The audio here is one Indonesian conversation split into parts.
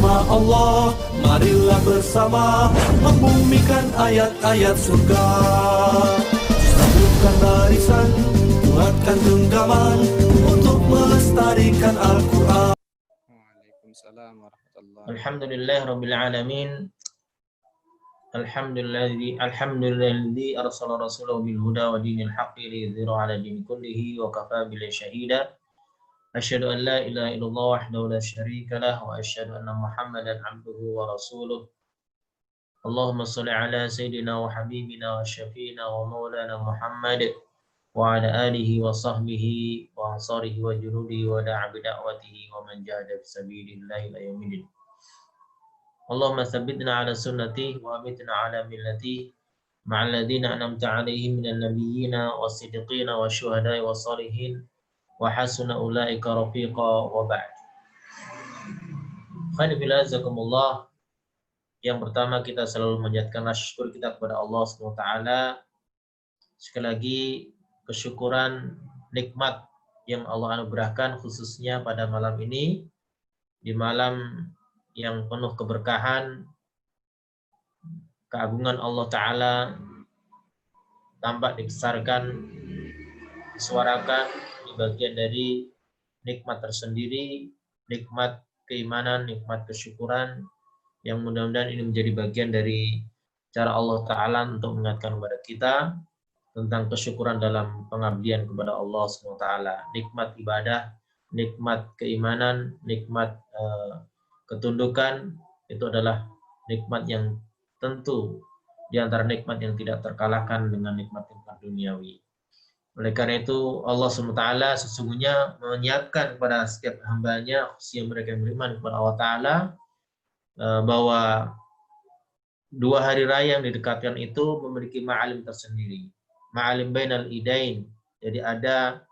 nama Allah, marilah bersama membumikan ayat-ayat surga. Sambungkan barisan, kuatkan genggaman untuk melestarikan Al-Quran. Waalaikumsalam warahmatullahi wabarakatuh. Alhamdulillahirabbil alamin. Alhamdulilladzi arsala rasulahu bil huda wa dinil haqqi liyudhhirahu 'ala dini kullihi wa kafaa billahi shahida. Asyhadu an la ilaha illallah wahdahu la syarika lah wa asyhadu anna Muhammadan 'abduhu wa rasuluh. Allahumma shalli 'ala sayyidina wa habibina wa syafiina wa maulana Muhammad wa 'ala alihi wa sahbihi wa ansarihi wa junudihi wa da'a bi da'watihi wa man jahada fi sabilillahi ila yaumil. Allahumma tsabbitna 'ala sunnati wa amitna 'ala millati ma'al ladzina an'amta 'alaihim minan nabiyyina was-siddiqina wasyuhada'i was-shalihin wa hasuna ulaika rafiqa wa ba'd. Khairullazakumullah. Yang pertama, kita selalu menjadikan syukur kita kepada Allah SWT. Sekali lagi, kesyukuran nikmat yang Allah anugerahkan khususnya pada malam ini, di malam yang penuh keberkahan, keagungan Allah Ta'ala tampak dibesarkan, disuarakan, di bagian dari nikmat tersendiri, nikmat keimanan, nikmat kesyukuran, yang mudah-mudahan ini menjadi bagian dari cara Allah Ta'ala untuk mengingatkan kepada kita tentang kesyukuran dalam pengabdian kepada Allah SWT. Nikmat ibadah, nikmat keimanan, nikmat ketundukan, itu adalah nikmat yang tentu di antara nikmat yang tidak terkalahkan dengan nikmat-nikmat duniawi. Oleh karena itu Allah SWT sesungguhnya menyiapkan kepada setiap hambanya, khususnya mereka yang beriman kepada Allah Ta'ala, bahwa dua hari raya yang didekatkan itu memiliki ma'alim tersendiri. Ma'alim bainal idain. Jadi ada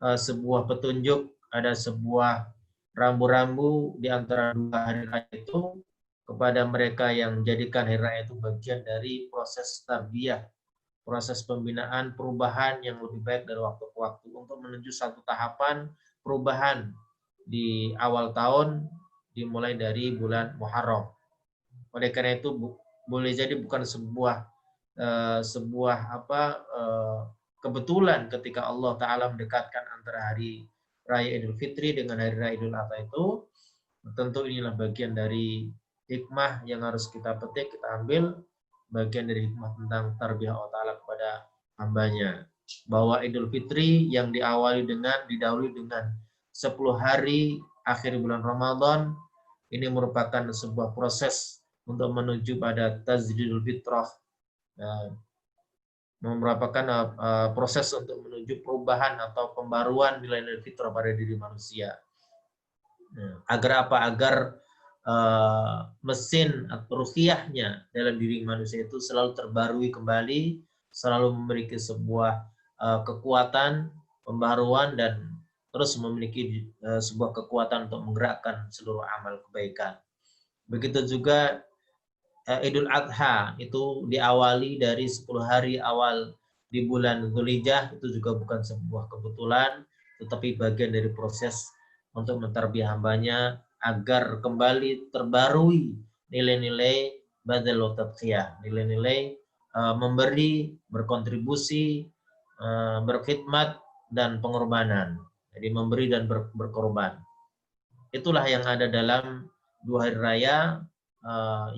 sebuah petunjuk, ada sebuah rambu-rambu di antara dua hari raya itu kepada mereka yang menjadikan hari raya itu bagian dari proses tarbiyah, proses pembinaan, perubahan yang lebih baik dari waktu ke waktu untuk menuju satu tahapan perubahan di awal tahun dimulai dari bulan Muharram. Oleh karena itu boleh jadi bukan sebuah kebetulan ketika Allah Ta'ala mendekatkan antara hari Raya Idul Fitri dengan hari Raya Idul Adha itu, tentu inilah bagian dari hikmah yang harus kita petik, kita ambil bagian dari hikmah tentang tarbiyah Allah Ta'ala kepada hambanya. Bahwa Idul Fitri yang didahului dengan 10 hari akhir bulan Ramadan, ini merupakan sebuah proses untuk menuju pada tajdidul fitrah, merupakan proses untuk menuju perubahan atau pembaruan nilai-nilai fitrah pada diri manusia. Agar apa? Agar mesin atau ruhiyahnya dalam diri manusia itu selalu terbarui kembali, selalu memiliki sebuah kekuatan, pembaruan, dan terus memiliki sebuah kekuatan untuk menggerakkan seluruh amal kebaikan. Begitu juga Idul Adha itu diawali dari 10 hari awal di bulan Dzulhijjah, itu juga bukan sebuah kebetulan, tetapi bagian dari proses untuk mentarbiyah hambanya agar kembali terbarui nilai-nilai badzal wa tadhiyah, nilai-nilai memberi, berkontribusi, berkhidmat, dan pengorbanan. Jadi memberi dan berkorban. Itulah yang ada dalam dua hari raya,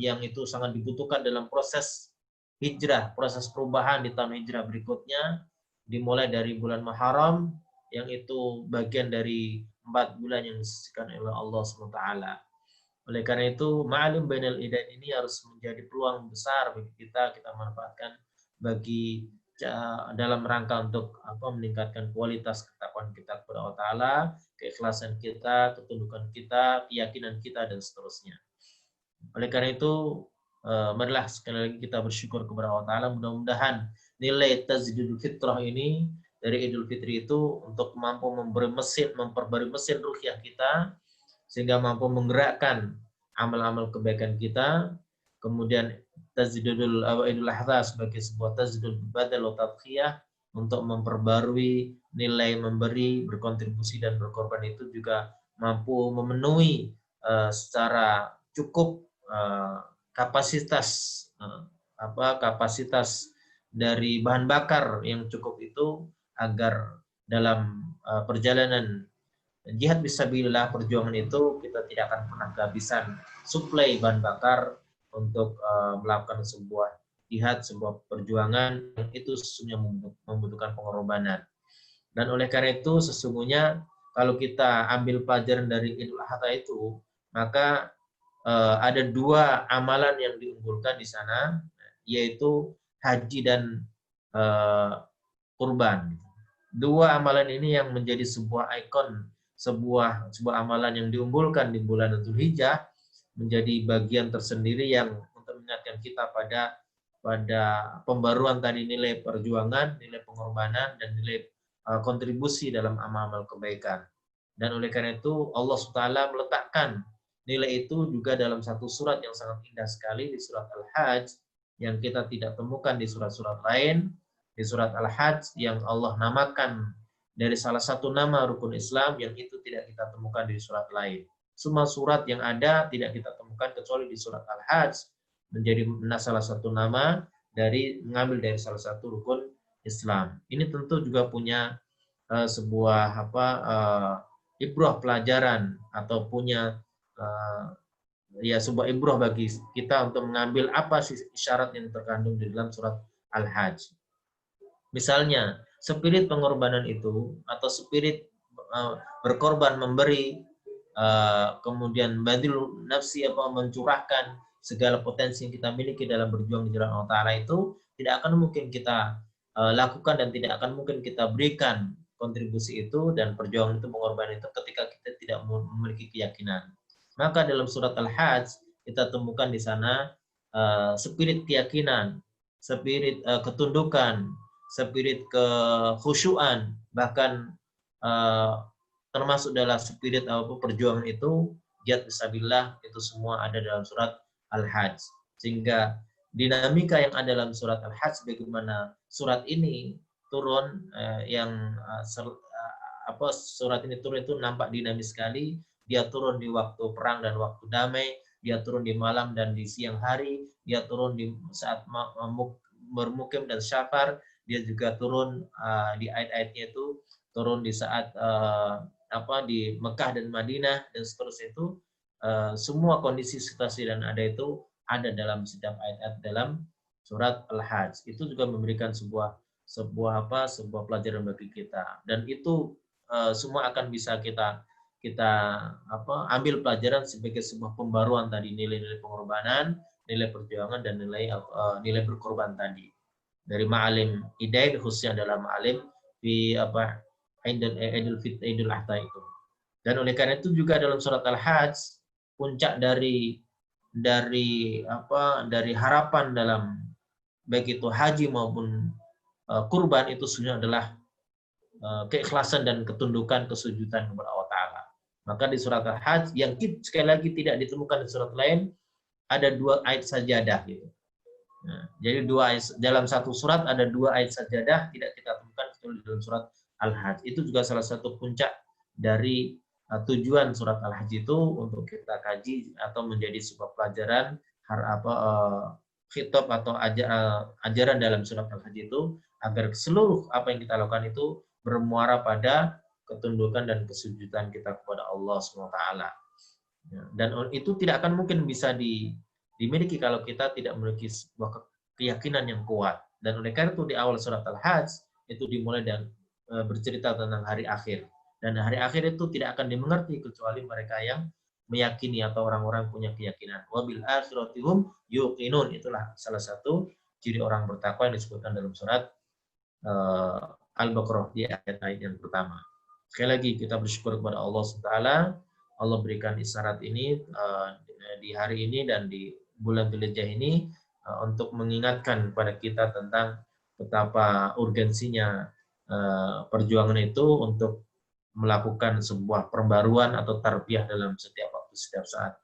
yang itu sangat dibutuhkan dalam proses hijrah, proses perubahan di tahun hijrah berikutnya, dimulai dari bulan Muharram, yang itu bagian dari 4 bulan yang disisikan oleh Allah SWT. Oleh karena itu, ma'alim bainal idain ini harus menjadi peluang besar bagi kita manfaatkan bagi dalam rangka untuk meningkatkan kualitas ketakwaan kita kepada Allah Ta'ala, keikhlasan kita, ketundukan kita, keyakinan kita, dan seterusnya. Oleh karena itu, marilah sekali lagi kita bersyukur kepada Allah Ta'ala. Mudah-mudahan nilai tajdidul fitrah ini dari Idul Fitri itu untuk mampu memperbarui mesin ruhiyah kita, sehingga mampu menggerakkan amal-amal kebaikan kita. Kemudian tajdidul Idul Adha sebagai sebuah tajdidul badal wa tadhiyah untuk memperbarui nilai memberi, berkontribusi, dan berkorban itu juga mampu memenuhi secara cukup kapasitas kapasitas dari bahan bakar yang cukup itu agar dalam perjalanan jihad fisabilillah, perjuangan itu kita tidak akan pernah kehabisan suplai bahan bakar untuk melakukan sebuah jihad, sebuah perjuangan yang itu sesungguhnya membutuhkan pengorbanan. Dan oleh karena itu sesungguhnya kalau kita ambil pelajaran dari Idul Adha itu, maka ada dua amalan yang diunggulkan di sana, yaitu haji dan kurban. Dua amalan ini yang menjadi sebuah ikon, sebuah amalan yang diunggulkan di bulan Dzulhijjah, menjadi bagian tersendiri yang untuk mengingatkan kita pada pembaruan tadi, nilai perjuangan, nilai pengorbanan, dan nilai kontribusi dalam amal-amal kebaikan. Dan oleh karena itu Allah SWT meletakkan nilai itu juga dalam satu surat yang sangat indah sekali, di surat Al-Hajj, yang kita tidak temukan di surat-surat lain. Di surat Al-Hajj yang Allah namakan dari salah satu nama rukun Islam yang itu tidak kita temukan di surat lain. Semua surat yang ada tidak kita temukan kecuali di surat Al-Hajj, menjadi salah satu nama mengambil dari salah satu rukun Islam. Ini tentu juga punya sebuah ibrah pelajaran, atau punya sebuah ibrah bagi kita untuk mengambil apa sih isyarat yang terkandung di dalam surat Al-Hajj. Misalnya, spirit pengorbanan itu, atau spirit berkorban, memberi, kemudian badil nafsi, mencurahkan segala potensi yang kita miliki dalam berjuang di jalan Allah Ta'ala, itu tidak akan mungkin kita lakukan dan tidak akan mungkin kita berikan kontribusi itu dan perjuangan itu, pengorbanan itu, ketika kita tidak memiliki keyakinan. Maka dalam surat Al-Hajj kita temukan di sana spirit keyakinan, spirit ketundukan, spirit kekhusyuan, bahkan termasuk dalam spirit perjuangan itu, jihad fisabilillah, itu semua ada dalam surat Al-Hajj. Sehingga dinamika yang ada dalam surat Al-Hajj, bagaimana surat ini turun, surat ini turun itu nampak dinamis sekali. Dia turun di waktu perang dan waktu damai, dia turun di malam dan di siang hari, dia turun di saat bermukim dan syafar, dia juga turun di ayat-ayatnya itu turun di saat di Mekah dan Madinah dan seterusnya itu. Semua kondisi, situasi dan ada itu ada dalam setiap ayat-ayat dalam surat Al-Hajj. Itu juga memberikan sebuah pelajaran bagi kita, dan itu semua akan bisa kita ambil pelajaran sebagai sebuah pembaruan tadi, nilai-nilai pengorbanan, nilai perjuangan, dan nilai berkorban tadi dari ma'alim idain, khususnya dalam ma'alim di Idul Adha itu. Dan oleh karena itu juga dalam surat Al-Hajj, puncak dari harapan dalam baik itu haji maupun kurban itu sebenarnya adalah keikhlasan dan ketundukan, kesujudan kepada Allah Ta'ala. Maka di surat Al-Hajj yang sekali lagi tidak ditemukan di surat lain, ada 2 ayat sajadah gitu. Nah, jadi dalam satu surat ada 2 ayat sajadah, tidak kita temukan kecuali dalam surat Al-Hajj. Itu juga salah satu puncak dari tujuan surat Al-Hajj itu, untuk kita kaji atau menjadi sebuah pelajaran khitab atau ajaran dalam surat Al-Hajj itu, agar seluruh apa yang kita lakukan itu bermuara pada ketundukan dan kesujudan kita kepada Allah SWT. Dan itu tidak akan mungkin bisa dimiliki kalau kita tidak memiliki sebuah keyakinan yang kuat. Dan oleh karena itu di awal surat Al-Hajj itu dimulai dan bercerita tentang hari akhir. Dan hari akhir itu tidak akan dimengerti kecuali mereka yang meyakini, atau orang-orang punya keyakinan. Wabil akhirati hum yuqinun. Itulah salah satu ciri orang bertakwa yang disebutkan dalam surat Al-Baqarah di ayat-ayat yang pertama. Sekali lagi kita bersyukur kepada Allah SWT. Allah berikan isyarat ini di hari ini dan di bulan Dzulhijjah ini untuk mengingatkan kepada kita tentang betapa urgensinya perjuangan itu untuk melakukan sebuah perbaruan atau tarbiyah dalam setiap waktu, setiap saat.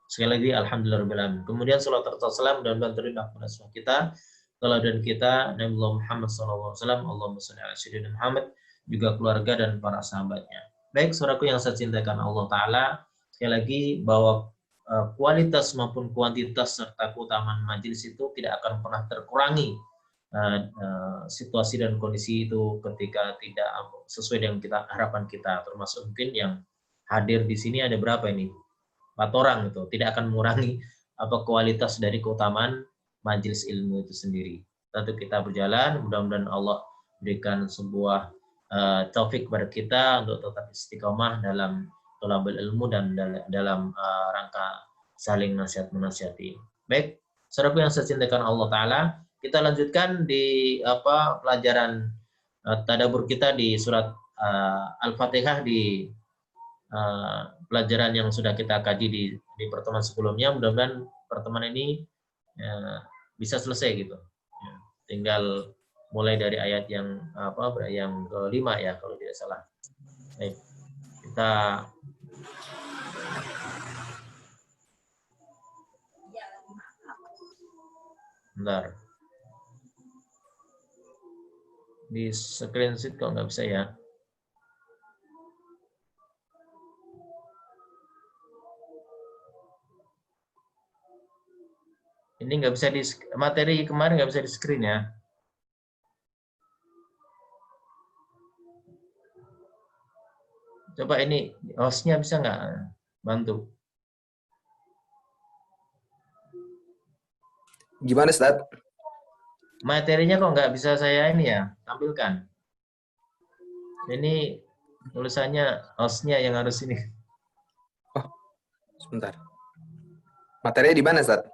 Sekali lagi alhamdulillah. Kemudian salawat Rasulullah dan terima kepada semua kita, teladan kita Nabi Muhammad SAW, Allahumma shalli ala sayyidina Muhammad, juga keluarga dan para sahabatnya. Baik, saudaraku yang saya cintakan Allah Ta'ala, sekali lagi bahwa kualitas maupun kuantitas serta keutamaan majelis itu tidak akan pernah terkurangi situasi dan kondisi itu ketika tidak sesuai dengan harapan kita, termasuk mungkin yang hadir di sini ada berapa ini? 4 orang itu tidak akan mengurangi kualitas dari keutamaan majelis ilmu itu sendiri. Tentu kita berjalan, mudah-mudahan Allah berikan sebuah taufik kepada kita untuk tetap istiqomah dalam thalabul ilmu dan dalam rangka saling nasihat-menasihati. Baik, saudara yang saya cintakan Allah Ta'ala, kita lanjutkan di pelajaran tadabbur kita di surat Al-Fatihah di pelajaran yang sudah kita kaji di pertemuan sebelumnya. Mudah-mudahan pertemuan ini bisa selesai gitu. Tinggal mulai dari ayat yang yang kelima ya kalau tidak salah. Baik, kita bentar. Di screenshot kok nggak bisa ya. Ini nggak bisa di materi kemarin nggak bisa di screen ya. Coba ini hostnya bisa nggak bantu? Gimana, Ustaz? Materinya kok nggak bisa saya ini ya tampilkan. Ini tulisannya hostnya yang harus ini. Oh, sebentar. Materinya di mana, Ustaz?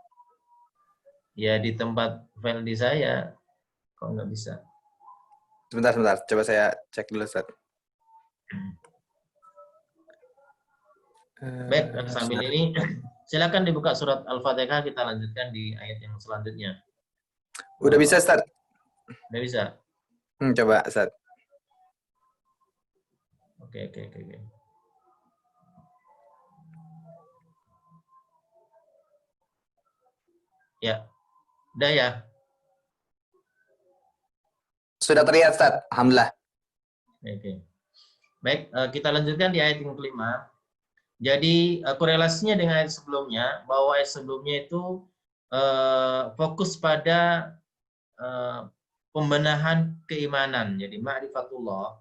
Ya di tempat file di saya. Kok nggak bisa? Sebentar. Coba saya cek dulu, Ustaz. Baik, sambil ini silakan dibuka surat Al-Fatihah, kita lanjutkan di ayat yang selanjutnya. Udah bisa, Ustaz? Udah bisa? Coba, Ustaz. Oke. Ya. Udah ya? Sudah terlihat, Ustaz. Alhamdulillah. Oke. Baik, kita lanjutkan di ayat yang kelima. Jadi korelasinya dengan ayat sebelumnya, bahwa ayat sebelumnya itu fokus pada pembenahan keimanan, jadi ma'rifatullah.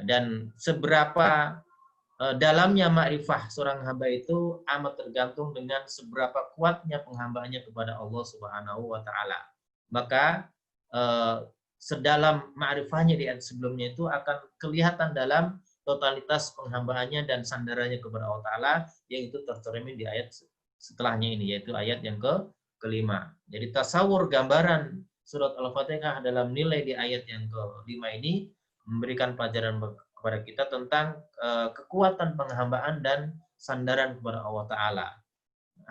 Dan seberapa dalamnya ma'rifah seorang hamba itu amat tergantung dengan seberapa kuatnya penghambaannya kepada Allah Subhanahu wa Ta'ala. Maka sedalam ma'rifahnya di ayat sebelumnya itu akan kelihatan dalam totalitas penghambaannya dan sandarannya kepada Allah Ta'ala, yang itu tercermin di ayat setelahnya ini, yaitu ayat yang kelima. Jadi tasawur gambaran surat Al-Fatihah dalam nilai di ayat yang kelima ini memberikan pelajaran kepada kita tentang kekuatan penghambaan dan sandaran kepada Allah Ta'ala.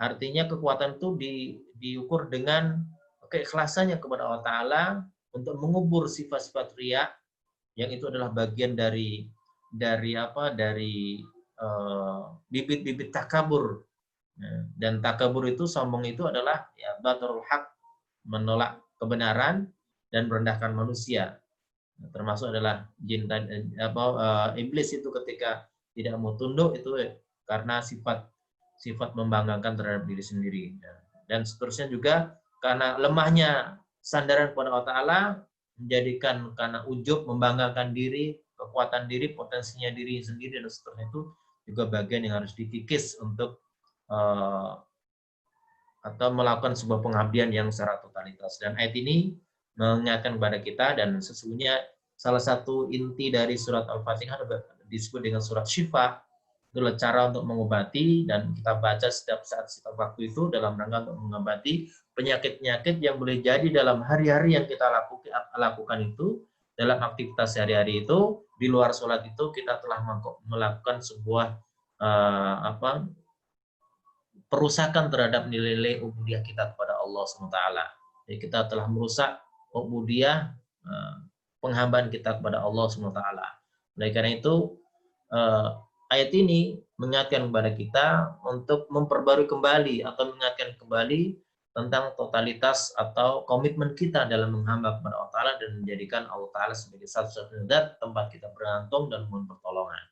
Artinya kekuatan itu diukur dengan keikhlasannya kepada Allah Ta'ala untuk mengubur sifat-sifat riya, yang itu adalah bagian dari bibit-bibit takabur. Dan takabur itu, sombong itu adalah ya batrul haq, menolak kebenaran dan merendahkan manusia. Termasuk adalah jin iblis itu ketika tidak mau tunduk itu karena sifat membanggakan terhadap diri sendiri. Dan seterusnya juga karena lemahnya sandaran kepada Allah Ta'ala, menjadikan karena ujub, membanggakan diri, kekuatan diri, potensinya diri sendiri, dan seterusnya itu juga bagian yang harus dikikis untuk atau melakukan sebuah pengabdian yang secara totalitas. Dan ayat ini mengingatkan kepada kita, dan sesungguhnya salah satu inti dari surat Al-Fatihah disebut dengan surat Syifa, itulah cara untuk mengobati, dan kita baca setiap saat setiap waktu itu dalam rangka untuk mengobati penyakit-penyakit yang boleh jadi dalam hari-hari yang kita lakukan itu, dalam aktivitas sehari-hari itu, di luar sholat itu kita telah melakukan sebuah perusakan terhadap nilai-nilai ubudiyah kita kepada Allah SWT. Jadi kita telah merusak ubudiyah penghambaan kita kepada Allah SWT. Oleh karena itu ayat ini mengingatkan kepada kita untuk memperbarui kembali atau mengingatkan kembali tentang totalitas atau komitmen kita dalam menghamba kepada Allah Ta'ala dan menjadikan Allah Ta'ala sebagai satu-satunya zat tempat kita bergantung dan mohon pertolongan.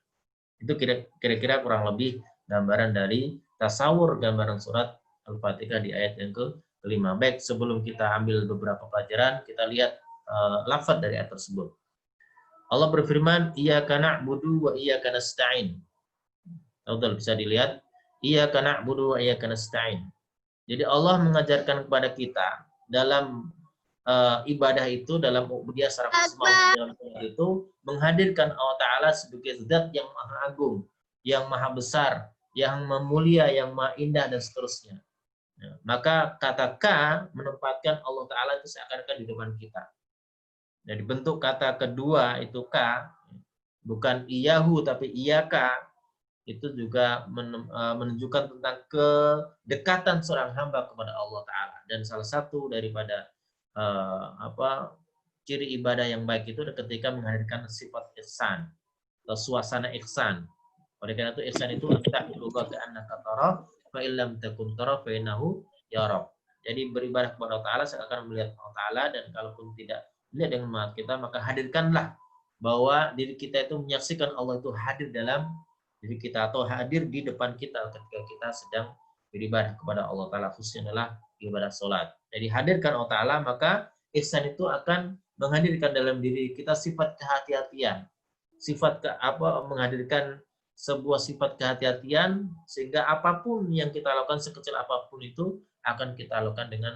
Itu kira-kira kurang lebih gambaran dari tasawur gambaran surat Al-Fatihah di ayat yang kelima. Baik, sebelum kita ambil beberapa pelajaran, kita lihat lafaz dari ayat tersebut. Allah berfirman, iyyaka na'budu wa iyyaka nasta'in. Betul, bisa dilihat, iyyaka na'budu wa iyyaka nasta'in. Jadi Allah mengajarkan kepada kita dalam ibadah itu, dalam ubudiyah secara maksimal dalam itu, menghadirkan Allah Ta'ala sebagai zat yang maha agung, yang maha besar, yang mulia, yang maha indah, dan seterusnya. Nah, maka kata K menempatkan Allah Ta'ala itu seakan-akan di depan kita. Jadi bentuk kata kedua itu K, bukan iyahu tapi iyaka, itu juga menunjukkan tentang kedekatan seorang hamba kepada Allah Ta'ala. Dan salah satu daripada ciri ibadah yang baik itu ketika menghadirkan sifat ihsan atau suasana ihsan. Oleh karena itu ihsan itu anta'budu ka'annaka tarah fa illam takun tarah fa innahu yarab. Jadi beribadah kepada Allah Ta'ala seakan melihat Allah Ta'ala, dan kalaupun tidak melihat dengan mata kita, maka hadirkanlah bahwa diri kita itu menyaksikan Allah itu hadir dalam diri kita atau hadir di depan kita ketika kita sedang beribadah kepada Allah Ta'ala, khususnya adalah ibadah sholat. Jadi hadirkan Allah Ta'ala, maka ihsan itu akan menghadirkan dalam diri kita sifat kehati-hatian, menghadirkan sebuah sifat kehati-hatian, sehingga apapun yang kita lakukan, sekecil apapun itu, akan kita lakukan dengan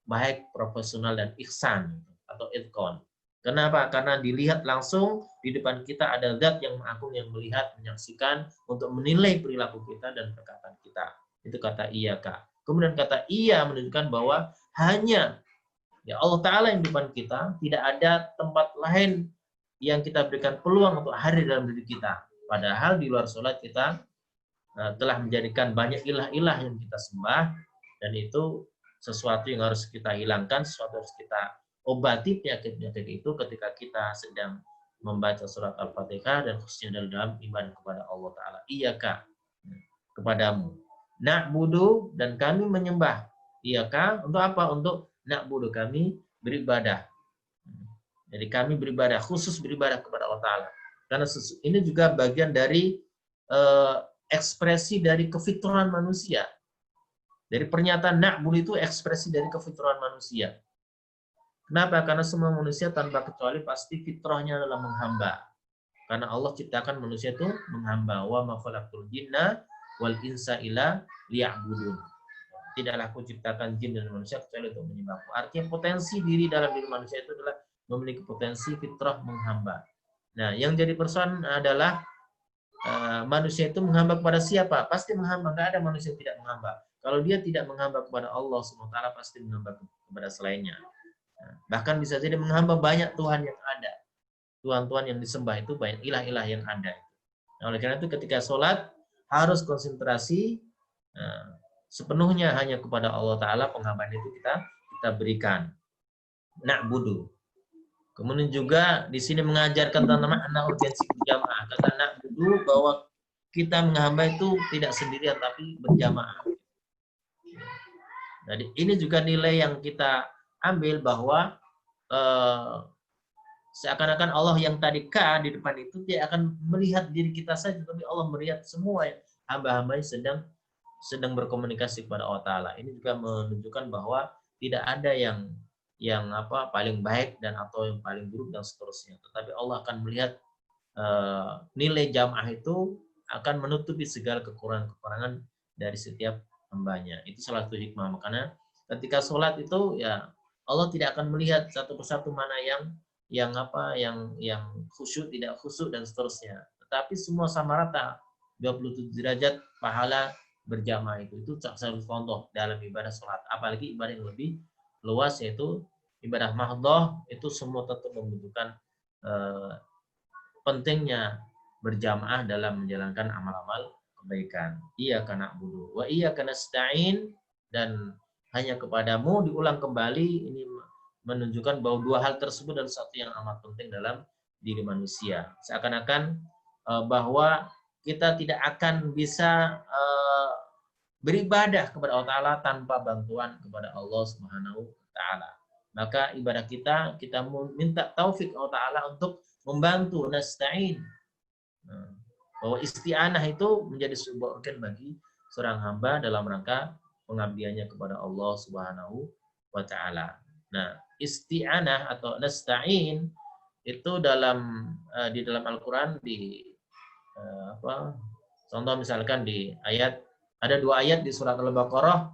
baik, profesional, dan ihsan atau itqan. Kenapa? Karena dilihat langsung di depan kita ada zat yang agung yang melihat, menyaksikan, untuk menilai perilaku kita dan perkataan kita. Itu kata iyaka. Kemudian kata iya menunjukkan bahwa hanya ya Allah Ta'ala yang di depan kita, tidak ada tempat lain yang kita berikan peluang untuk hadir dalam diri kita. Padahal di luar sholat kita telah menjadikan banyak ilah-ilah yang kita sembah, dan itu sesuatu yang harus kita hilangkan, sesuatu yang harus kita obati penyakit-penyakit itu ketika kita sedang membaca surat Al-Fatihah, dan khususnya dalam iman kepada Allah Ta'ala. Iyaka, kepadamu. Na'budu, dan kami menyembah. Iyaka, untuk apa? Untuk na'budu, kami beribadah. Jadi kami beribadah, khusus beribadah kepada Allah Ta'ala. Karena ini juga bagian dari ekspresi dari kefitrahan manusia. Dari pernyataan na'budu itu ekspresi dari kefitrahan manusia. Kenapa? Karena semua manusia tanpa kecuali pasti fitrahnya adalah menghamba. Karena Allah ciptakan manusia itu menghamba. Wa ma khalaqtul jinna wal insa illa liya'budun. Tidaklah aku ciptakan jin dan manusia kecuali untuk menyembahku. Artinya potensi diri dalam diri manusia itu adalah memiliki potensi fitrah menghamba. Nah, yang jadi persoalan adalah manusia itu menghamba kepada siapa? Pasti menghamba. Nggak ada manusia yang tidak menghamba. Kalau dia tidak menghamba kepada Allah SWT, pasti menghamba kepada selainnya. Bahkan bisa jadi menghamba banyak Tuhan yang ada. Tuhan-Tuhan yang disembah itu banyak ilah-ilah yang ada. Nah, oleh karena itu ketika sholat harus konsentrasi sepenuhnya hanya kepada Allah Ta'ala. Penghambaan itu kita berikan. Na'budu. Kemudian juga di sini mengajarkan tentang makna urgensi berjamaah. Kata na'budu bahwa kita menghamba itu tidak sendirian tapi berjamaah. Jadi ini juga nilai yang kita ambil bahwa seakan-akan Allah yang tadi K di depan itu tidak akan melihat diri kita saja, tapi Allah melihat semua hamba-hambanya sedang berkomunikasi kepada Allah Ta'ala. Ini juga menunjukkan bahwa tidak ada yang paling baik dan atau yang paling buruk dan seterusnya. Tetapi Allah akan melihat nilai jamaah itu akan menutupi segala kekurangan-kekurangan dari setiap hambanya. Itu salah satu hikmah. Makanya ketika sholat itu ya Allah tidak akan melihat satu persatu mana yang khusyuk, tidak khusyuk, dan seterusnya. Tetapi semua sama rata, 27 derajat pahala berjamaah itu salah satu contoh dalam ibadah sholat. Apalagi ibadah yang lebih luas, yaitu ibadah mahdhah, itu semua tetap membutuhkan pentingnya berjamaah dalam menjalankan amal-amal kebaikan. Iyyaka na'budu wa iyyaka nasta'in, dan hanya kepadamu, diulang kembali. Ini menunjukkan bahwa dua hal tersebut adalah satu yang amat penting dalam diri manusia. Seakan-akan bahwa kita tidak akan bisa beribadah kepada Allah Ta'ala tanpa bantuan kepada Allah Subhanahu wa Ta'ala. Maka ibadah kita minta taufik Allah Ta'ala untuk membantu, nasta'in. Bahwa isti'anah itu menjadi sebuah organ bagi seorang hamba dalam rangka pengabdiannya kepada Allah Subhanahu wa taala. Nah, isti'anah atau nasta'in itu di dalam Al-Qur'an contoh misalkan di ada 2 ayat di surat Al-Baqarah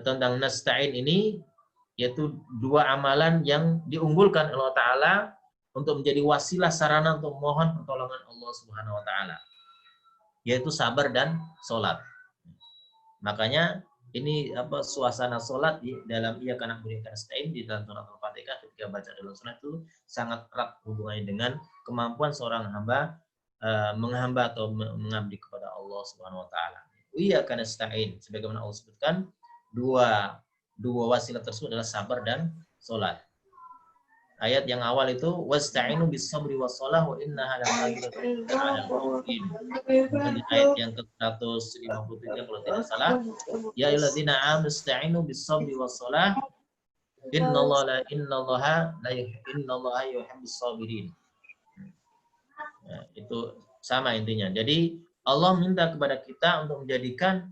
tentang nasta'in ini, yaitu 2 amalan yang diunggulkan Allah Ta'ala untuk menjadi wasilah sarana untuk mohon pertolongan Allah Subhanahu wa taala, yaitu sabar dan sholat. Makanya ini suasana sholat dalam ia karena berikan nasta'in di dalam surat Al-Fatihah, ketika baca dalam sholat itu sangat erat hubungannya dengan kemampuan seorang hamba menghamba atau mengabdi kepada Allah Subhanahu wa taala. Iya karena nasta'in, sebagaimana Allah sebutkan, dua wasilah tersebut adalah sabar dan sholat. Ayat yang awal itu wasta'inu bis-sabri was-shalah wa innaha lakabiratun 'alal khashi'in. Kemudian ayat yang ke-153 kalau tidak salah, ya ayyuhalladzina amanu ista'inu bis-sabri was-shalah innallaha yuhibbus sabirin. Itu sama intinya. Jadi Allah minta kepada kita untuk menjadikan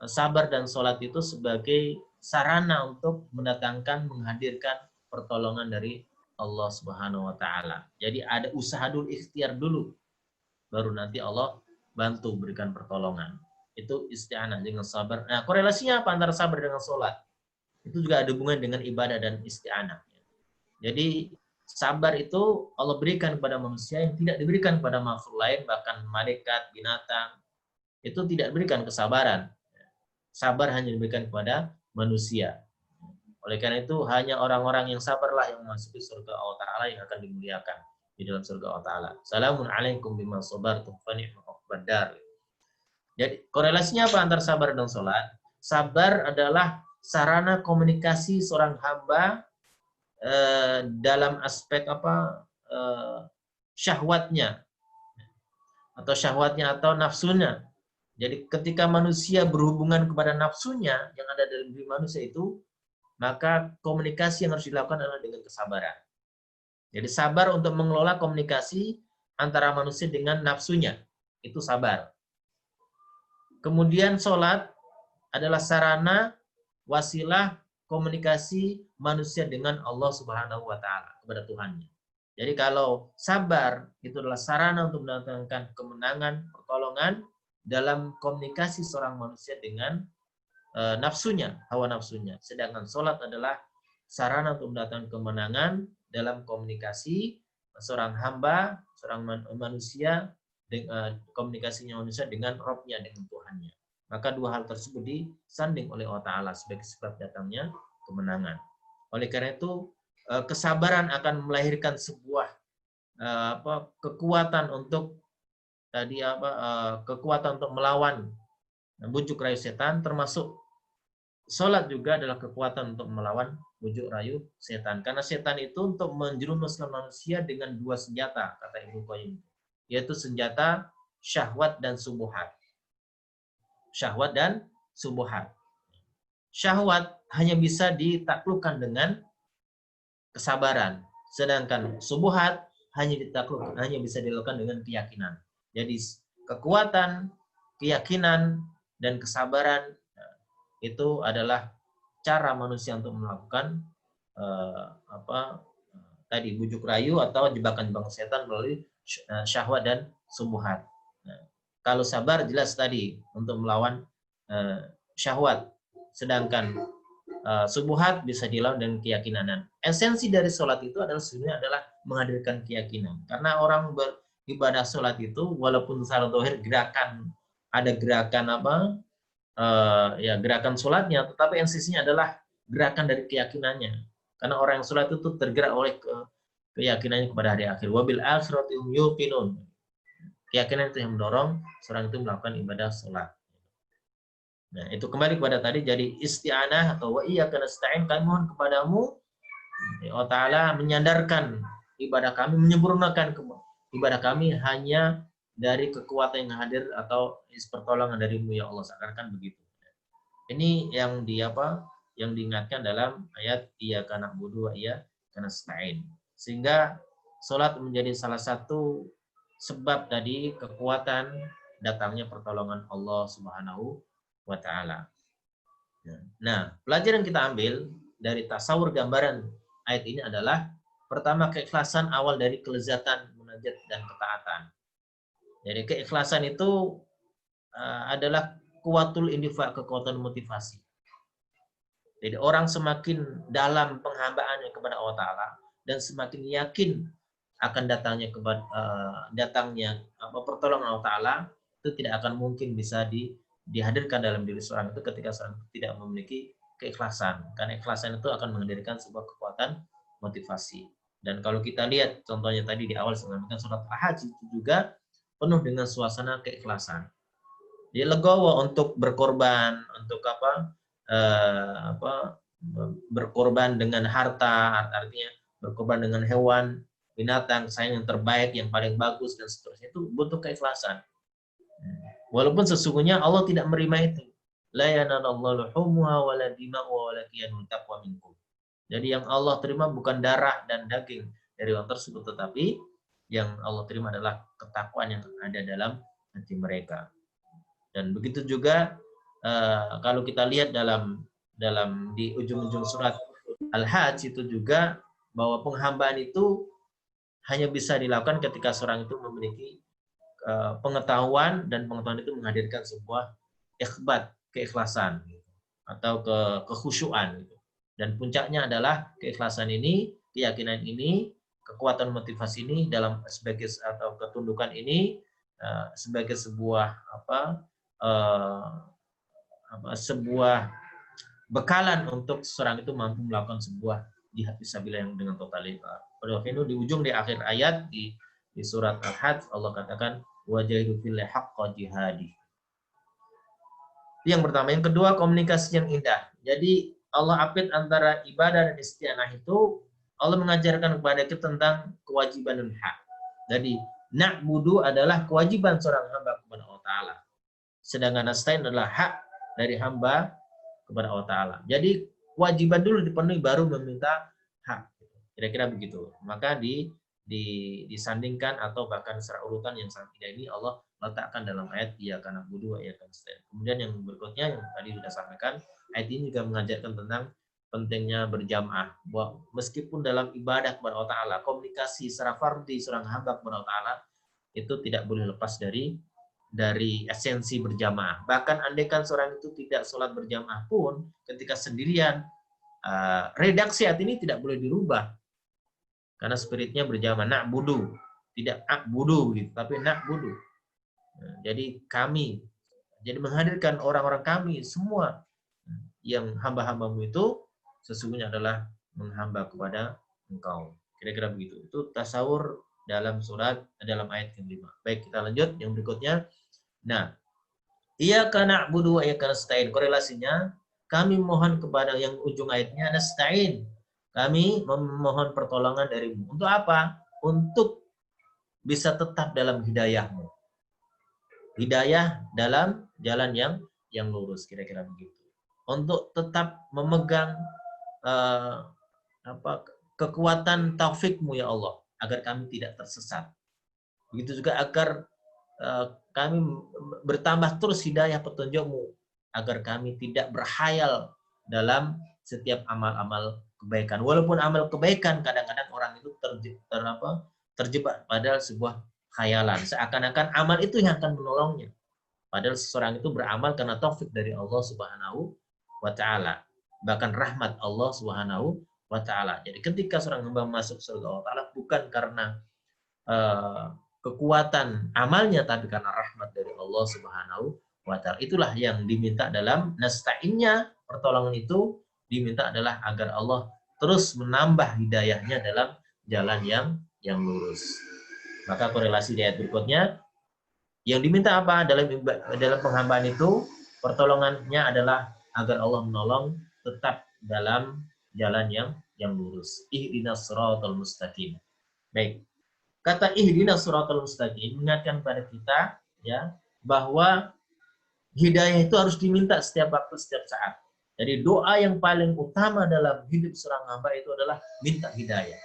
sabar dan sholat itu sebagai sarana untuk menghadirkan pertolongan dari Allah Subhanahu wa taala. Jadi ada usaha dulu, ikhtiar dulu, baru nanti Allah bantu berikan pertolongan. Itu isti'anah dengan sabar. Nah, korelasinya apa antara sabar dengan sholat? Itu juga ada hubungan dengan ibadah dan isti'anah. Jadi sabar itu Allah berikan kepada manusia yang tidak diberikan kepada makhluk lain, bahkan malaikat, binatang. Itu tidak diberikan kesabaran. Sabar hanya diberikan kepada manusia. Oleh karena itu hanya orang-orang yang sabarlah yang memasuki surga Allah Ta'ala yang akan dimuliakan di dalam surga Allah Ta'ala. Salamun alaikum bima sabartum fa ni'ma uqbad dar. Jadi korelasinya apa antara sabar dan sholat? Sabar adalah sarana komunikasi seorang hamba dalam aspek syahwatnya atau nafsunya. Jadi ketika manusia berhubungan kepada nafsunya yang ada dalam diri manusia itu, maka komunikasi yang harus dilakukan adalah dengan kesabaran. Jadi sabar untuk mengelola komunikasi antara manusia dengan nafsunya. Itu sabar. Kemudian sholat adalah sarana, wasilah, komunikasi manusia dengan Allah Subhanahu wa taala, kepada Tuhannya. Jadi kalau sabar itu adalah sarana untuk mendatangkan kemenangan, pertolongan dalam komunikasi seorang manusia dengan nafsunya, hawa nafsunya. Sedangkan sholat adalah sarana untuk mendatangkan kemenangan dalam komunikasi seorang hamba, seorang manusia, komunikasinya manusia dengan Rabb-nya, dengan Tuhannya. Maka 2 hal tersebut disanding oleh Allah Ta'ala sebagai sebab datangnya kemenangan. Oleh karena itu, kesabaran akan melahirkan sebuah kekuatan untuk kekuatan untuk melawan bujuk rayu setan, termasuk sholat juga adalah kekuatan untuk melawan bujuk rayu setan. Karena setan itu untuk menjerumuskan manusia dengan 2 senjata, kata Ibnu Qayyim, yaitu senjata syahwat dan subuhat. Syahwat dan subuhat. Syahwat hanya bisa ditaklukkan dengan kesabaran, sedangkan subuhat hanya bisa dilakukan dengan keyakinan. Jadi kekuatan, keyakinan, dan kesabaran itu adalah cara manusia untuk melakukan bujuk rayu atau jebakan-jebakan setan melalui syahwat dan subuhat. Nah, kalau sabar jelas tadi untuk melawan syahwat, sedangkan subuhat bisa dilawan dengan keyakinan. Esensi dari sholat itu sebenarnya adalah menghadirkan keyakinan. Karena orang beribadah sholat itu walaupun secara zahir ada gerakan gerakan sholatnya, tetapi esensinya adalah gerakan dari keyakinannya. Karena orang yang sholat itu tergerak oleh keyakinannya kepada hari akhir. Wabil akhirati hum yuqinun. Keyakinan itu yang mendorong seorang itu melakukan ibadah sholat. Nah, itu kembali kepada tadi, jadi isti'anah atau wa iyyaka nasta'in, kami mohon kepadamu, Allah Ta'ala menyandarkan ibadah kami, menyempurnakan ibadah kami hanya dari kekuatan yang hadir atau pertolongan darimu ya Allah, seakan-akan begitu. Ini yang diingatkan dalam ayat iyyaka na'budu wa iyyaka nasta'in. Sehingga sholat menjadi salah satu sebab tadi kekuatan datangnya pertolongan Allah Subhanahu wa ta'ala. Nah, pelajaran kita ambil dari tasawur gambaran ayat ini adalah pertama, keikhlasan awal dari kelezatan munajat dan ketaatan. Jadi keikhlasan itu adalah kuatul indifa, kekuatan motivasi. Jadi orang semakin dalam penghambaannya kepada Allah Ta'ala dan semakin yakin akan datangnya pertolongan Allah Ta'ala, itu tidak akan mungkin bisa dihadirkan dalam diri seorang itu ketika seorang tidak memiliki keikhlasan. Karena keikhlasan itu akan menghadirkan sebuah kekuatan motivasi. Dan kalau kita lihat contohnya tadi di awal saya sampaikan surat Al-Hajj itu juga penuh dengan suasana keikhlasan. Dia legowo untuk berkorban, untuk berkorban dengan harta, artinya berkorban dengan hewan, binatang, sayang yang terbaik, yang paling bagus dan seterusnya, itu butuh keikhlasan. Walaupun sesungguhnya Allah tidak menerima itu. La yanalallahu luhumuha wala dima'u walakin taqwa minkum. Jadi yang Allah terima bukan darah dan daging dari orang tersebut, tetapi yang Allah terima adalah ketakwaan yang ada dalam hati mereka. Dan begitu juga kalau kita lihat dalam di ujung-ujung surat Al-Hajj itu juga bahwa penghambaan itu hanya bisa dilakukan ketika seorang itu memiliki pengetahuan, dan pengetahuan itu menghadirkan sebuah ikhbat, keikhlasan atau kekhusyuan. Dan puncaknya adalah keikhlasan ini, keyakinan ini, kekuatan motivasi ini dalam sebagai atau ketundukan ini sebagai sebuah sebuah bekalan untuk seorang itu mampu melakukan sebuah jihad fisabilillah yang dengan totalitas. Pada waktu itu di ujung di akhir ayat di surat Al-Hajj Allah katakan wajahidu fillahi haqqa jihadi. Yang pertama, yang kedua komunikasi yang indah. Jadi Allah apit antara ibadah dan isti'anah itu Allah mengajarkan kepada kita tentang kewajiban dan hak. Jadi na'budu adalah kewajiban seorang hamba kepada Allah Ta'ala. Sedangkan nasta'in adalah hak dari hamba kepada Allah Ta'ala. Jadi kewajiban dulu dipenuhi baru meminta hak. Kira-kira begitu. Maka disandingkan atau bahkan secara urutan yang sangat indah ini Allah letakkan dalam ayat iyyaka na'budu wa iyyaka nasta'in. Kemudian yang berikutnya yang tadi sudah sampaikan, ayat ini juga mengajarkan tentang pentingnya berjamaah. Bahwa meskipun dalam ibadah kepada Allah Ta'ala, komunikasi secara fardhi seorang hamba kepada Allah Ta'ala itu tidak boleh lepas dari esensi berjamaah. Bahkan andaikan seorang itu tidak sholat berjamaah pun, ketika sendirian, redaksi ayat ini tidak boleh dirubah. Karena spiritnya berjamaah, na'budu. Tidak akbudu, gitu, tapi na'budu. Jadi kami, jadi menghadirkan orang-orang kami, semua yang hamba-hambamu itu sesungguhnya adalah menghamba kepada engkau. Kira-kira begitu. Itu tasawur dalam ayat yang 5. Baik, kita lanjut yang berikutnya. Nah, iyyaka na'budu wa iyyaka nasta'in. Korelasinya, kami mohon kepada yang ujung ayatnya nasta'in. Kami memohon pertolongan darimu. Untuk apa? Untuk bisa tetap dalam hidayahmu. Hidayah dalam jalan yang lurus, kira-kira begitu. Untuk tetap memegang kekuatan taufikmu ya Allah, agar kami tidak tersesat. Begitu juga agar kami bertambah terus hidayah petunjukmu, agar kami tidak berhayal dalam setiap amal-amal kebaikan. Walaupun amal kebaikan kadang-kadang orang itu terjebak pada sebuah khayalan. Seakan-akan amal itu yang akan menolongnya. Padahal seseorang itu beramal karena taufik dari Allah Subhanahu wa Ta'ala. Bahkan rahmat Allah Subhanahu wa Ta'ala. Jadi ketika seorang hamba masuk surga Allah Ta'ala bukan karena kekuatan amalnya, tapi karena rahmat dari Allah Subhanahu wa Ta'ala. Itulah yang diminta dalam nasta'innya, pertolongan itu diminta adalah agar Allah terus menambah hidayahnya dalam jalan yang lurus. Maka korelasi di ayat berikutnya, yang diminta apa dalam penghambaan itu, pertolongannya adalah agar Allah menolong tetap dalam jalan yang lurus. Ihdinas siratal mustaqim. Baik. Kata ihdinas siratal mustaqim mengingatkan pada kita ya bahwa hidayah itu harus diminta setiap waktu, setiap saat. Jadi doa yang paling utama dalam hidup seorang hamba itu adalah minta hidayah.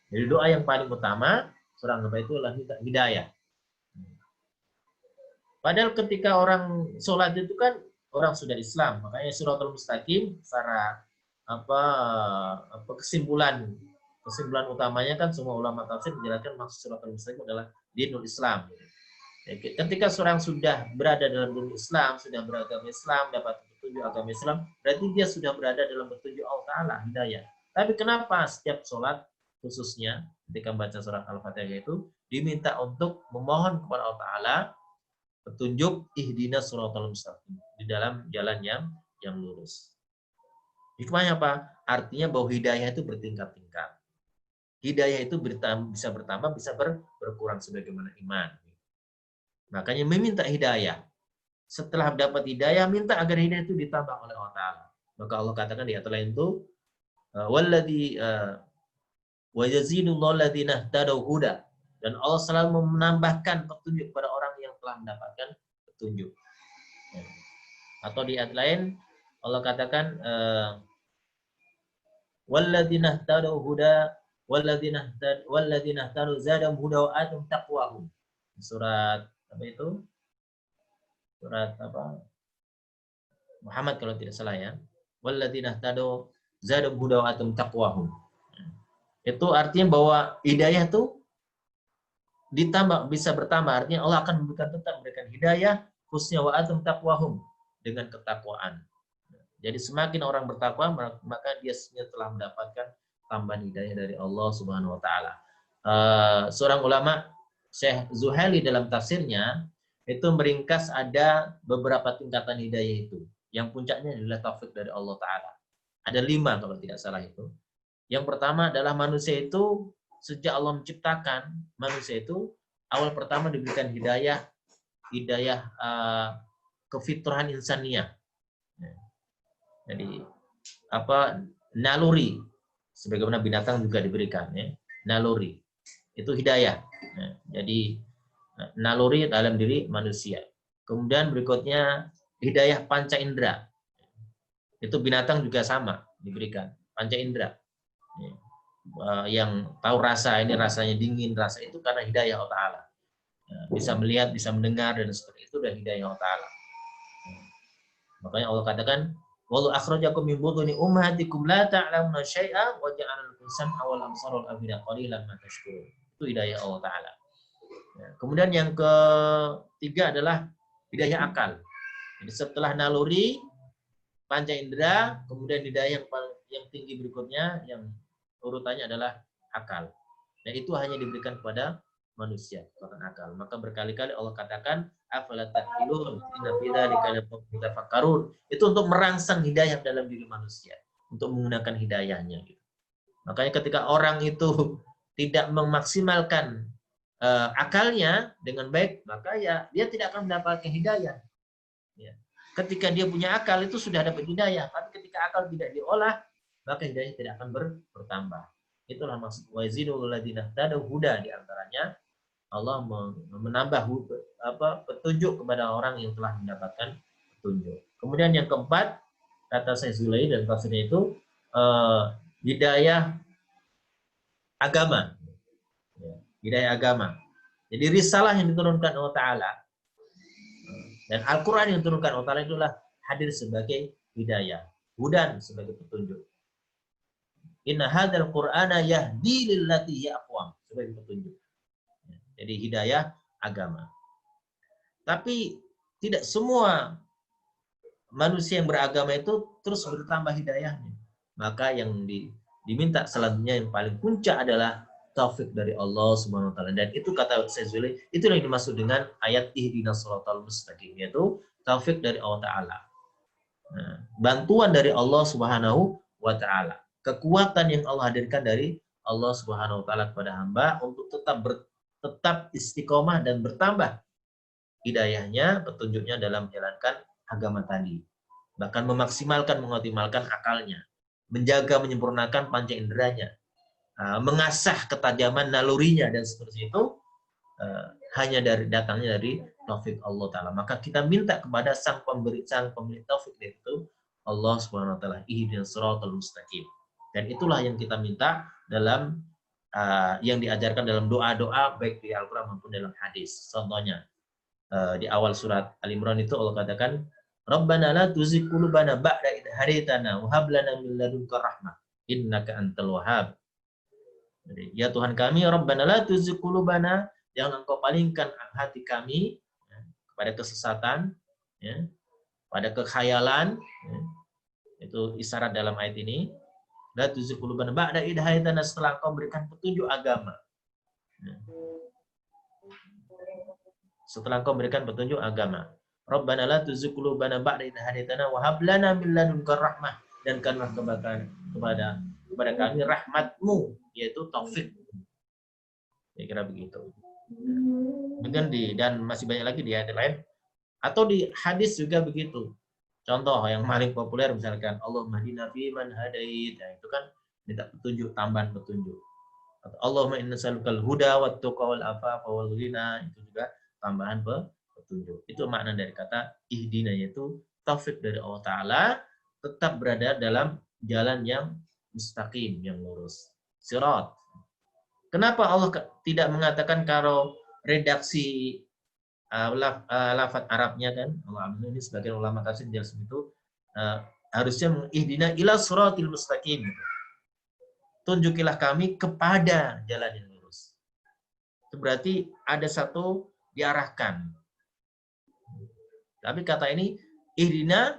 Jadi doa yang paling utama seorang hamba itu adalah minta hidayah. Padahal ketika orang sholat itu kan orang sudah Islam, makanya Shiratal Mustaqim secara kesimpulan utamanya kan semua ulama tafsir menjelaskan maksud Shiratal Mustaqim adalah dinul Islam. Ketika seorang sudah berada dalam dinul Islam, sudah beragama Islam, dapat petunjuk agama Islam, berarti dia sudah berada dalam petunjuk Allah Ta'ala, hidayah. Tapi kenapa setiap sholat, khususnya ketika membaca surat Al-Fatihah itu, diminta untuk memohon kepada Allah Ta'ala petunjuk ihdinas siratal mustaqim, di dalam jalan yang lurus. Hikmahnya apa? Artinya bahwa hidayah itu bertingkat-tingkat. Hidayah itu bisa bertambah, bisa berkurang sebagaimana iman. Makanya meminta hidayah. Setelah dapat hidayah, minta agar hidayah itu ditambah oleh Allah Ta'ala. Maka Allah katakan di ayat lain itu, walladzi wa yazidullahu alladziina ihtadaw huda. Dan Allah selalu menambahkan petunjuk kepada orang yang telah mendapatkan petunjuk. Atau di ayat lain Allah katakan walladzina ihtadaw huda walladzina ihtadaw zadahum huda wa atum taqwahum. Surat apa itu? Surat apa? Muhammad kalau tidak salah ya. Walladzina ihtadaw zadahum huda wa atum taqwahum. Itu artinya bahwa hidayah itu ditambah, bisa bertambah, artinya Allah akan memberikan hidayah khususnya wa atum taqwahum, dengan ketakwaan. Jadi semakin orang bertakwa, maka dia telah mendapatkan tambahan hidayah dari Allah Subhanahu wa taala. Seorang ulama Syekh Zuhaili dalam tafsirnya itu meringkas ada beberapa tingkatan hidayah itu. Yang puncaknya adalah taufik dari Allah Ta'ala. Ada 5 kalau tidak salah itu. Yang pertama adalah manusia itu sejak Allah menciptakan manusia itu awal pertama diberikan hidayah kefitrahan insaniah. Jadi naluri sebagaimana binatang juga diberikan ya, naluri itu hidayah. Jadi naluri dalam diri manusia. Kemudian berikutnya hidayah panca indera. Itu binatang juga sama diberikan panca indera. Yang tahu rasa, ini rasanya dingin, rasa itu karena hidayah Allah Ta'ala. Bisa melihat, bisa mendengar, dan seperti itu udah hidayah Allah Ta'ala. Makanya Allah katakan, wallahu akhrajakum min butuni ummahatikum la ta'lamuna syai'a wa ja'ala lakum sam'a wal absara wal afida qalilan ma tashkurun. Itu hidayah Allah Ta'ala. Kemudian yang ketiga adalah hidayah akal. Jadi setelah naluri, panca indera, kemudian hidayah yang tinggi berikutnya, yang urutannya adalah akal. Dan itu hanya diberikan kepada manusia, bahkan akal. Maka berkali-kali Allah katakan, afala ta'qilun, inna fi dzalika latafakkarun. Itu untuk merangsang hidayah dalam diri manusia, untuk menggunakan hidayahnya. Makanya ketika orang itu tidak memaksimalkan akalnya dengan baik, maka ya dia tidak akan mendapatkan hidayah. Ya. Ketika dia punya akal itu sudah dapat hidayah, tapi ketika akal tidak diolah, maka hidayah tidak akan bertambah. Itulah maksud wa yazidul ladzina ihtadaw huda, di antaranya Allah menambah petunjuk kepada orang yang telah mendapatkan petunjuk. Kemudian yang keempat, kata Syekh Zuhaili dan tafsirnya itu hidayah agama. Hidayah agama. Jadi risalah yang diturunkan Allah Ta'ala dan Al-Quran yang diturunkan Allah Ta'ala itulah hadir sebagai hidayah. Hudan sebagai petunjuk. Inna hadzal Qur'ana yahdi lillati hiya aqwam, sebagai petunjuk. Jadi hidayah agama. Tapi tidak semua manusia yang beragama itu terus bertambah hidayahnya. Maka yang diminta selanjutnya yang paling puncak adalah taufik dari Allah Subhanahu wa taala. Dan itu kata Syekh Zuhaili, itu yang dimaksud dengan ayat ihdinas siratal mustaqim, yaitu taufik dari Allah Ta'ala. Nah, bantuan dari Allah Subhanahu wa taala. Kekuatan yang Allah hadirkan dari Allah Subhanahu wa taala kepada hamba untuk tetap istiqomah dan bertambah hidayahnya, petunjuknya dalam menjalankan agama tadi. Bahkan memaksimalkan, mengoptimalkan akalnya, menjaga, menyempurnakan panca inderanya, mengasah ketajaman nalurinya, dan seperti itu hanya datangnya dari taufik Allah Ta'ala. Maka kita minta kepada sang pemilik taufik, yaitu Allah Subhanahu wa taala, ihdinas siratal mustaqim. Dan itulah yang kita minta dalam yang diajarkan dalam doa-doa baik di Al-Quran maupun dalam hadis. Contohnya, Di awal surat Al-Imran itu Allah katakan, Rabbana la tuzigh qulubana ba'da idh hadaytana wa hab lana min ladunka rahmah innaka antal wahhab. Jadi, ya Tuhan kami, Rabbana la tuzigh qulubana, jangan engkau palingkan hati kami ya, kepada kesesatan, ya, pada kekhayalan, ya. Itu isyarat dalam ayat ini. La tuzigh qulubana ba'da idh hadaytana, setelah engkau berikan petunjuk agama. Ya. Setelah engkau berikan petunjuk agama. Rabbana la tuzigh qulubana ba'da idh hadaytana wa hab lana min ladunka rahmah, dan karena kepada kami rahmatmu, yaitu taufik. Saya kira begitu. Dan masih banyak lagi di ayat lain. Atau di hadis juga begitu. Contoh yang paling populer misalkan Allahumma hdina fi man hadait. Nah, itu kan minta petunjuk, tambahan petunjuk. Atau Allahumma inna nas'alukal huda wat tuqa wal afafa wal ghina, itu juga tambahan petunjuk. Itu makna dari kata ihdina, yaitu taufik dari Allah Ta'ala, tetap berada dalam jalan yang mustaqim, yang lurus. Sirat. Kenapa Allah tidak mengatakan kalau redaksi lafaz Arabnya kan? Allah ini sebagian ulama tafsir jelaskan itu harusnya ihdina ila siratil mustaqim. Tunjukilah kami kepada jalan yang lurus. Itu berarti ada satu diarahkan. Tapi kata ini ihdina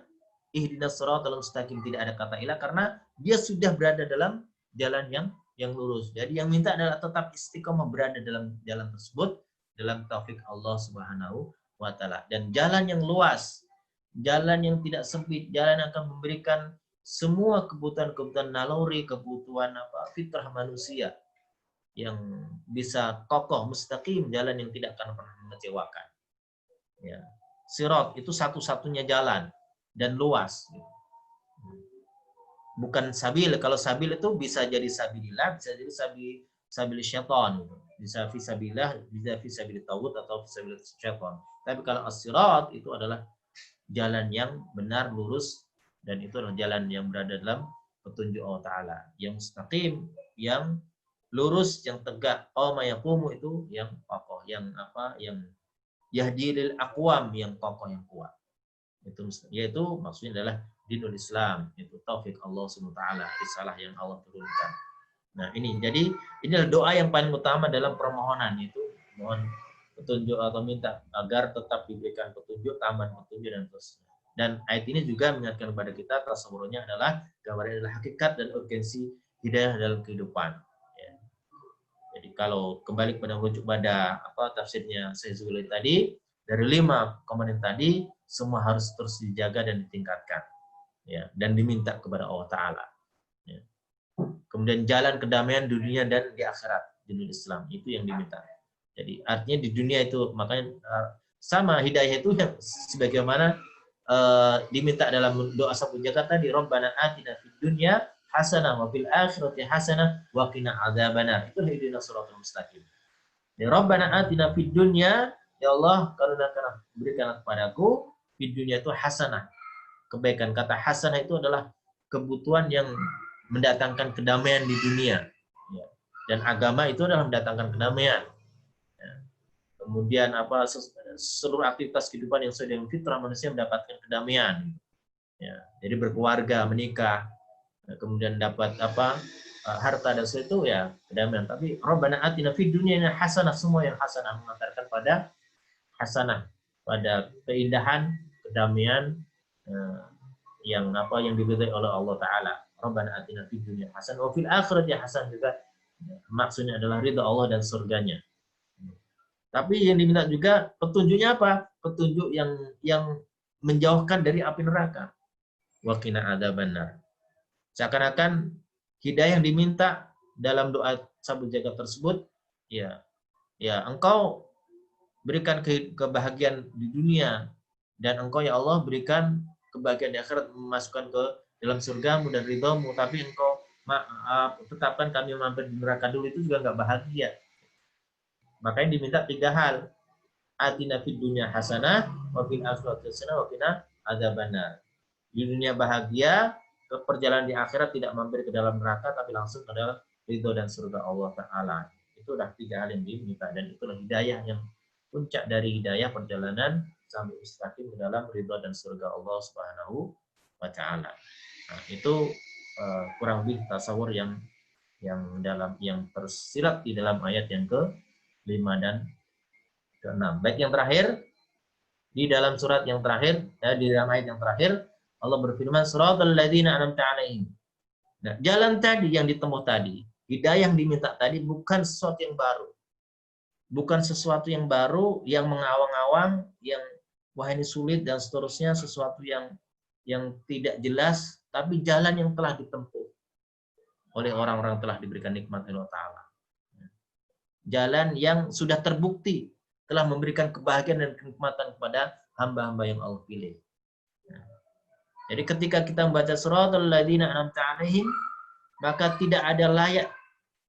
siratal mustaqim, tidak ada kata ila karena dia sudah berada dalam jalan yang lurus. Jadi yang minta adalah tetap istiqomah berada dalam jalan tersebut, dalam taufik Allah Subhanahu wa Ta'ala. Dan jalan yang luas, jalan yang tidak sempit, jalan yang akan memberikan semua kebutuhan naluri, kebutuhan fitrah manusia yang bisa kokoh, mustaqim, jalan yang tidak akan pernah mengecewakan. Ya. Sirat itu satu-satunya jalan dan luas. Bukan sabil. Kalau sabil itu bisa jadi sabilillah, bisa jadi sabil syaitan. Bisa fisabilillah, bisa fisabilit tawud atau fisabilit syaitan. Tapi kalau as-sirat itu adalah jalan yang benar, lurus, dan itu adalah jalan yang berada dalam petunjuk Allah Ta'ala. Yang mustaqim, yang lurus, yang tegak. Ma yaqumu itu yang kokoh, yang yahdilil aqwam, yang kokoh, yang kuat. Yaitu maksudnya adalah dinul Islam, itu taufik Allah SWT, risalah yang Allah turunkan. Nah ini, jadi inilah doa yang paling utama dalam permohonan, yaitu mohon petunjuk atau minta agar tetap diberikan petunjuk, tambahan petunjuk, dan terusnya. Dan ayat ini juga mengingatkan kepada kita, tasawurnya adalah gambarnya adalah hakikat dan urgensi hidayah dalam kehidupan. Ya. Jadi kalau kembali pada merujuk pada tafsirnya Syekh Zuhaili tadi, dari 5 komponen tadi semua harus terus dijaga dan ditingkatkan, ya, dan diminta kepada Allah Ta'ala. Ya. Kemudian jalan kedamaian di dunia dan di akhirat, di Islam, itu yang diminta. Jadi artinya di dunia itu, makanya sama hidayah itu yang sebagaimana diminta dalam doa sabun jagat tadi, Rabbana atina fid dunya hasanah wa fil akhirati hasanah wa qina adzabannar. Itu ihdinas siratal mustaqim. Ya Rabbana atina fid dunya, ya Allah, karuniakanlah, berikanlah kepadaku fid dunya itu hasanah, kebaikan. Kata hasanah itu adalah kebutuhan yang mendatangkan kedamaian di dunia. Ya. Dan agama itu adalah mendatangkan kedamaian. Ya. Kemudian seluruh aktivitas kehidupan yang sesuai dengan fitrah manusia mendapatkan kedamaian. Ya. Jadi berkeluarga, menikah, kemudian dapat harta dan sesuatu itu ya kedamaian. Tapi Rabbana atina fid dunya hasanah, semua yang hasanah mengantarkan pada hasanah, pada keindahan, kedamaian yang diridhai oleh Allah Ta'ala. Rabbana atina fid dunya hasanah wa fil akhirati hasanah, juga maksudnya adalah ridha Allah dan surganya. Tapi yang diminta juga petunjuknya apa? Petunjuk yang menjauhkan dari api neraka. Wa qina adzabannar. Seakan-akan hidayah yang diminta dalam doa sabun jagat tersebut, ya engkau berikan kebahagiaan di dunia, dan engkau ya Allah berikan kebahagiaan di akhirat, memasukkan ke dalam surgamu dan ridhamu, tapi engkau tetapkan kami mampir di neraka dulu, itu juga nggak bahagia. Makanya diminta 3 hal. Atina fid dunya hasanah wa fil akhirati hasanah wa qina adzabannar. Di dunia bahagia, ke perjalanan di akhirat tidak mampir ke dalam neraka, tapi langsung ke dalam ridho dan surga Allah Ta'ala. Itu udah 3 hal yang diminta, dan itulah hidayah yang puncak dari hidayah perjalanan sampai mustaqim ke dalam ridha dan surga Allah Subhanahu wa taala. Nah, itu kurang lebih tasawur yang tersirat di dalam ayat yang ke-5 dan ke-6. Baik, yang terakhir di dalam surat yang terakhir, di dalam ayat yang terakhir Allah berfirman siratal ladzina an'amta 'alaihim. Nah, jalan tadi yang ditempuh tadi, hidayah yang diminta tadi bukan sesuatu yang baru. Bukan sesuatu yang baru, yang mengawang-awang, yang wah ini sulit dan seterusnya, sesuatu yang tidak jelas, tapi jalan yang telah ditempuh oleh orang-orang yang telah diberikan nikmat Allah Ta'ala. Jalan yang sudah terbukti telah memberikan kebahagiaan dan kenikmatan kepada hamba-hamba yang Allah pilih. Jadi ketika kita membaca siratal ladzina an'amta 'alaihim, maka tidak ada layak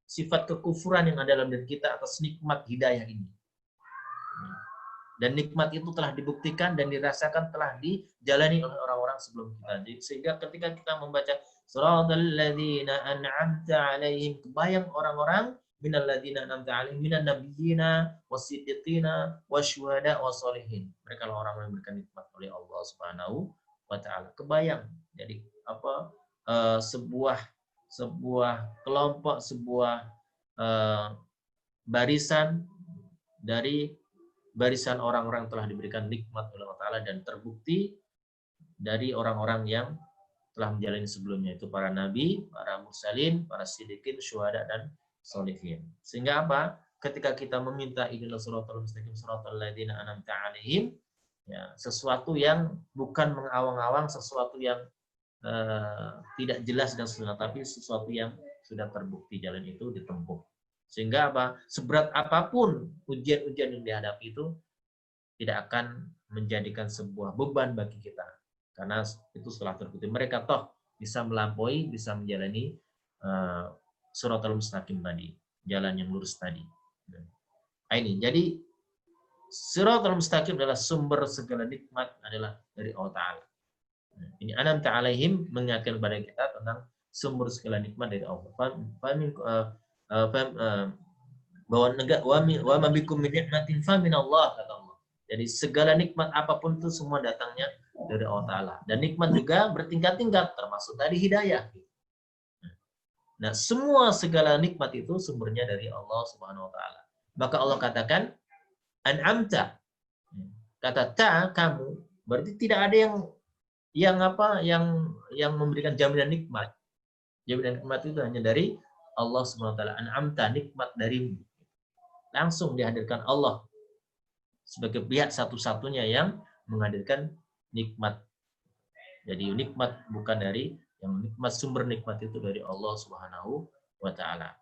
sifat kekufuran yang ada dalam diri kita atas nikmat hidayah ini. Dan nikmat itu telah dibuktikan dan dirasakan telah dijalani oleh orang-orang sebelum kita. Jadi, sehingga ketika kita membaca siratal ladzina an'amta 'alaihim, kebayang orang-orang minal ladzina an'amta 'alaihim minan nabiyyina wasiddiqina wasyuhada wassalihin. Mereka adalah orang yang diberikan nikmat oleh Allah Subhanahu wa taala. Kebayang. Jadi sebuah kelompok, sebuah barisan dari barisan orang-orang telah diberikan nikmat oleh Allah Ta'ala dan terbukti dari orang-orang yang telah menjalani sebelumnya, itu para nabi, para mursalin, para siddiqin, syuhada, dan sholihin. Sehingga apa? Ketika kita meminta ihdinas shiratal mustaqim shiratal ladzina an'amta 'alaihim, ya, sesuatu yang bukan mengawang-awang, sesuatu yang tidak jelas dan sebagainya, tapi sesuatu yang sudah terbukti jalan itu ditempuh. Sehingga apa? Seberat apapun ujian-ujian yang dihadapi itu tidak akan menjadikan sebuah beban bagi kita. Karena itu setelah terbukti. Mereka toh bisa melampaui, bisa menjalani siratal mustaqim tadi, jalan yang lurus tadi. Nah, ini. Jadi siratal mustaqim adalah sumber segala nikmat adalah dari Allah Ta'ala. Ini an'amta 'alaihim mengingatkan kepada kita tentang sumber segala nikmat dari Allah. Bahwa wa ma bikum min nikmatin fa min Allah, kata Allah. Jadi segala nikmat apapun itu semua datangnya dari Allah Ta'ala. Dan nikmat juga bertingkat-tingkat, termasuk tadi hidayah. Nah, semua segala nikmat itu sumbernya dari Allah Subhanahu wa taala. Maka Allah katakan an'amta. Kata ta, kamu, berarti tidak ada yang memberikan jaminan nikmat. Jaminan nikmat itu hanya dari Allah Subhanahu wa taala. An'amta, nikmat darimu. Langsung dihadirkan Allah sebagai pihak satu-satunya yang menghadirkan nikmat. Jadi nikmat bukan dari yang nikmat, sumber nikmat itu dari Allah Subhanahu wa taala.